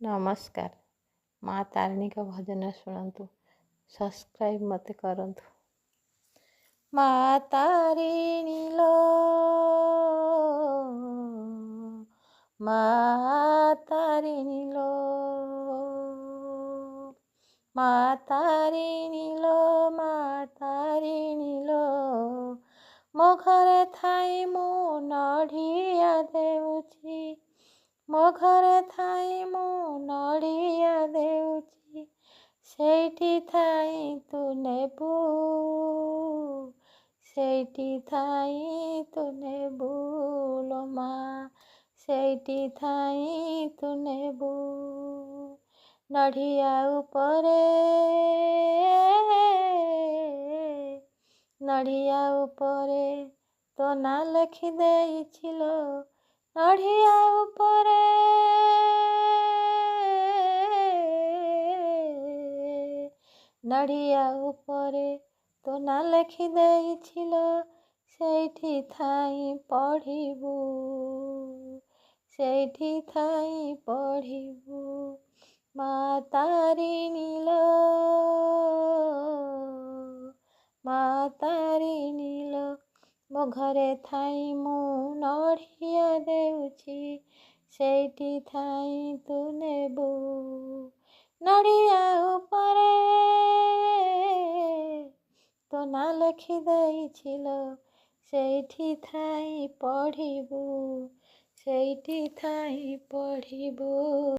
नमस्कार। माँ तारिणी का भजन शुणु। सब्सक्राइब मत करंतु। माँ तारिणी लो, माँ तारिणी लो, माँ तारिणी लो, माँ तारिणी लो, मो घरे थाई मु नड़िया देउछि, मो घरे थाई मु नड़िया देउछि, सेठी थाई तू नेबू, सेठी थाई तू नेबू लो माँ, सेठी थाई तू नेबू। नड़िया उपरे, नड़िया उपरे तो ना लिखि देइछिलो, नड़िया उपरे नड़िया उपरे तो ना लिखि देइछिलो, सेठी थाई पढ़िबू, सेठी थाई पढ़िबू। माँ तारिणी लो, माँ तारिणी लो, मो घरे थाई मु नड़िया देउछि, सेठी थाई तू नेबू। नड़िया उपरे तो ना लिखि देइछिलो, सेठी थाई पढ़िबू, सेठी थाई पढ़िबू।